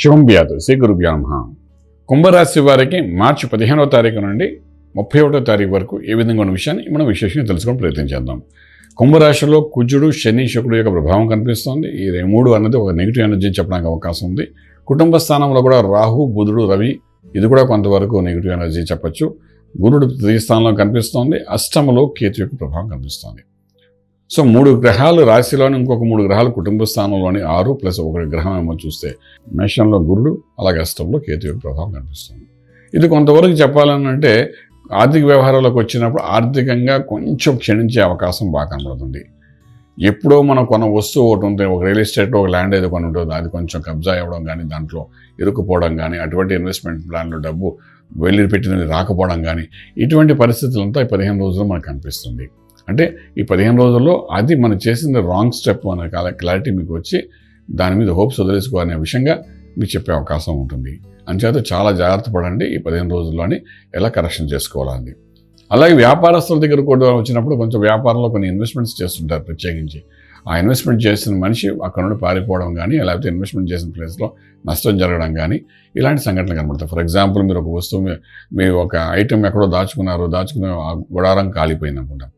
శుభం వ్యాధు శ్రీ గురుభ్యో నమః. కుంభరాశి వారికి మార్చి 15వ తారీఖు నుండి 31వ తారీఖు వరకు ఏ విధంగా ఉన్న విషయాన్ని మనం విశేషంగా తెలుసుకొని ప్రయత్నం చేద్దాం. కుంభరాశిలో కుజుడు, శని, శుక్రుడు యొక్క ప్రభావం కనిపిస్తోంది. ఈ మూడు అన్నది ఒక నెగిటివ్ ఎనర్జీ చెప్పడానికి అవకాశం ఉంది. కుటుంబ స్థానంలో కూడా రాహు, బుధుడు, రవి ఇది కూడా కొంతవరకు నెగిటివ్ ఎనర్జీ చెప్పచ్చు. గురుడు తృతీయ స్థానంలో కనిపిస్తోంది. అష్టమలో కేతు యొక్క ప్రభావం కనిపిస్తోంది. సో 3 గ్రహాలు రాశిలోని, ఇంకొక 3 గ్రహాలు కుటుంబ స్థానంలోని 6 ప్లస్ 1 గ్రహం ఏమో చూస్తే మేషంలో గురుడు, అలాగే అష్టంలో కేతు యొక్క ప్రభావం కనిపిస్తుంది. ఇది కొంతవరకు చెప్పాలని అంటే ఆర్థిక వ్యవహారాలకు వచ్చినప్పుడు ఆర్థికంగా కొంచెం క్షీణించే అవకాశం బాగా కనబడుతుంది. ఎప్పుడో మనం కొన్న వస్తువు ఒకటి ఉంటుంది, ఒక రియల్ ఎస్టేట్లో ఒక ల్యాండ్ ఏదో కొని ఉంటుంది, అది కొంచెం కబ్జా అవ్వడం కానీ, దాంట్లో ఇరుక్కుపోవడం కానీ, అటువంటి ఇన్వెస్ట్మెంట్ ప్లాన్లో డబ్బు వెళ్ళి పెట్టినది రాకపోవడం కానీ, ఇటువంటి పరిస్థితులంతా ఈ 15 రోజుల్లో మనకు కనిపిస్తుంది. అంటే ఈ 15 రోజుల్లో అది మనం చేసిన రాంగ్ స్టెప్ అనే క్లారిటీ మీకు వచ్చి దాని మీద హోప్స్ వదిలేసుకోవాలనే విషయంగా మీకు చెప్పే అవకాశం ఉంటుంది. అంచేత చాలా జాగ్రత్త పడండి. ఈ 15 రోజుల్లోని ఎలా కరెక్షన్ చేసుకోవాలని. అలాగే వ్యాపారస్తుల దగ్గర కూడా వచ్చినప్పుడు కొంచెం వ్యాపారంలో కొన్ని ఇన్వెస్ట్మెంట్స్ చేస్తుంటారు. ప్రత్యేకించి ఆ ఇన్వెస్ట్మెంట్ చేసిన మనిషి అక్కడ నుండి పారిపోవడం కానీ, లేకపోతే ఇన్వెస్ట్మెంట్ చేసిన ప్లేస్లో నష్టం జరగడం కానీ, ఇలాంటి సంఘటనలు కనబడతాయి. ఫర్ ఎగ్జాంపుల్, మీరు ఒక వస్తువు మీరు ఒక ఐటెం ఎక్కడో దాచుకున్న గుడారం కాలిపోయింది అనుకుంటాం,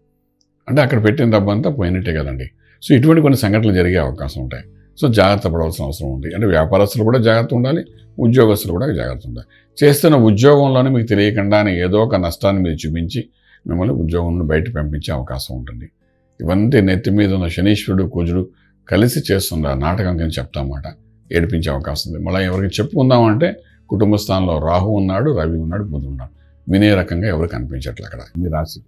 అంటే అక్కడ పెట్టిన డబ్బు అంతా పోయినట్టే కదండి. సో ఇటువంటి కొన్ని సంఘటనలు జరిగే అవకాశం ఉంటాయి. సో జాగ్రత్త పడవలసిన అవసరం ఉంది. అంటే వ్యాపారస్తులు కూడా జాగ్రత్త ఉండాలి, ఉద్యోగస్తులు కూడా జాగ్రత్త ఉండాలి. చేస్తున్న ఉద్యోగంలోనే మీకు తెలియకుండానే ఏదో ఒక నష్టాన్ని మీరు చూపించి మిమ్మల్ని ఉద్యోగం నుండి బయట పంపించే అవకాశం ఉంటుంది. ఇవన్నీ నెత్తి మీద ఉన్న శనీశ్వరుడు, కుజుడు కలిసి చేస్తున్న నాటకం కింద చెప్తామన్నమాట. ఏడిపించే అవకాశం ఉంది. మళ్ళీ ఎవరికి చెప్పుకుందామంటే కుటుంబ స్థానంలో రాహు ఉన్నాడు, రవి ఉన్నాడు, బుధుడు ఉన్నాడు. వినే రకంగా ఎవరు కనిపించట్లే అక్కడ మీ రాశి.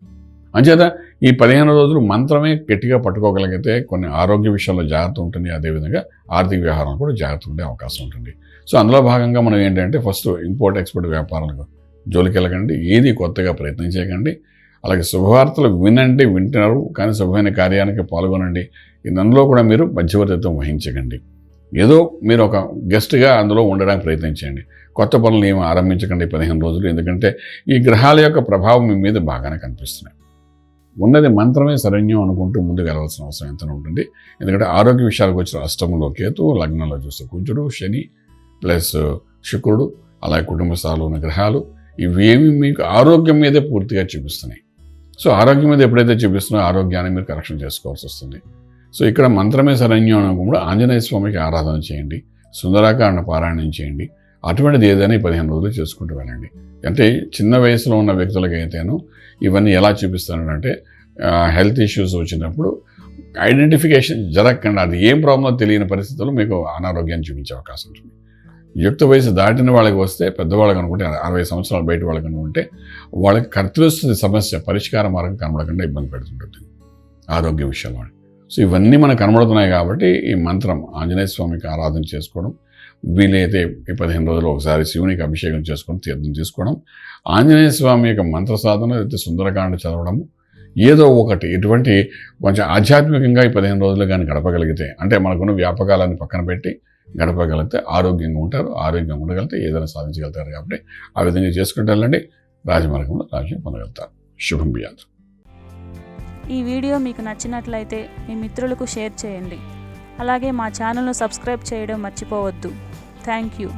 అంచేత ఈ 15 రోజులు మంత్రమే గట్టిగా పట్టుకోగలిగితే కొన్ని ఆరోగ్య విషయాల్లో జాగ్రత్త ఉంటుంది. అదేవిధంగా ఆర్థిక వ్యవహారం కూడా జాగ్రత్త ఉండే అవకాశం ఉంటుంది. సో అందులో భాగంగా మనం ఏంటంటే ఫస్ట్ ఇంపోర్ట్ ఎక్స్పోర్ట్ వ్యాపారాలకు జోలికి వెళ్ళకండి. ఏది కొత్తగా ప్రయత్నం చేయకండి. అలాగే శుభవార్తలు వినండి, వింటున్నారు కానీ శుభమైన కార్యానికి పాల్గొనండి. అందులో కూడా మీరు మధ్యవర్తిత్వం వహించకండి. ఏదో మీరు ఒక గెస్ట్గా అందులో ఉండడానికి ప్రయత్నించండి. కొత్త పనులు ఏమి ఆరంభించకండి 15 రోజులు. ఎందుకంటే ఈ గ్రహాల యొక్క ప్రభావం మీ మీద బాగానే కనిపిస్తున్నాయి. ఉన్నది మంత్రమే శరణ్యం అనుకుంటూ ముందుకు వెళ్ళవలసిన అవసరం ఎంత ఉంటుంది. ఎందుకంటే ఆరోగ్య విషయాలకు వచ్చిన అష్టమంలో కేతు, లగ్నంలో చూస్తే కుజుడు, శని ప్లస్ శుక్రుడు, అలాగే కుటుంబ స్థాయిలో ఉన్న గ్రహాలు ఇవేమి మీకు ఆరోగ్యం మీదే పూర్తిగా చూపిస్తున్నాయి. సో ఆరోగ్యం మీద ఎప్పుడైతే చూపిస్తున్నాయో ఆరోగ్యాన్ని మీరు కరెక్షన్ చేసుకోవాల్సి వస్తుంది. సో ఇక్కడ మంత్రమే శరణ్యం అనుకున్నప్పుడు ఆంజనేయ స్వామికి ఆరాధన చేయండి, సుందరాకాండ పారాయణం చేయండి. అటువంటిది ఏదైనా 15 రోజులు చేసుకుంటూ వెళ్ళండి. అంటే చిన్న వయసులో ఉన్న వ్యక్తులకైతేనూ ఇవన్నీ ఎలా చూపిస్తానంటే హెల్త్ ఇష్యూస్ వచ్చినప్పుడు ఐడెంటిఫికేషన్ జరగకుండా అది ఏం ప్రాబ్లమో తెలియని పరిస్థితుల్లో మీకు అనారోగ్యాన్ని చూపించే అవకాశం ఉంటుంది. యుక్త వయసు దాటిన వాళ్ళకి వస్తే, పెద్దవాళ్ళకి అనుకుంటే 60 సంవత్సరాలు బయట వాళ్ళకి అనుకుంటే వాళ్ళకి కర్తృస్థితి సమస్య పరిష్కార మార్గం కనబడకుండా ఇబ్బంది పెడుతుంటుంది ఆరోగ్య విషయంలో. సో ఇవన్నీ మనకు కనబడుతున్నాయి కాబట్టి ఈ మంత్రం ఆంజనేయ స్వామికి ఆరాధన చేసుకోవడం, వీలైతే ఈ 15 రోజులు ఒకసారి శివునికి అభిషేకం చేసుకొని తీర్థం తీసుకోవడం, ఆంజనేయ స్వామి యొక్క మంత్ర సాధన లేకపోతే సుందరకాండ చదవడము, ఏదో ఒకటి ఇటువంటి కొంచెం ఆధ్యాత్మికంగా ఈ 15 రోజులు కానీ గడపగలిగితే, అంటే మనకున్న వ్యాపకాలను పక్కన పెట్టి గడపగలిగితే ఆరోగ్యంగా ఉంటారు. ఆరోగ్యంగా ఉండగలిగితే ఏదైనా సాధించగలుగుతారు. కాబట్టి ఆ విధంగా చేసుకుంటూ వెళ్ళండి. రాజమార్గంలో రాజ్యం పొందగలుగుతారు. శుభం వ్యాధు. ఈ వీడియో మీకు నచ్చినట్లయితే మీ మిత్రులకు షేర్ చేయండి. అలాగే మా ఛానల్ను సబ్స్క్రైబ్ చేయడం మర్చిపోవద్దు. Thank you.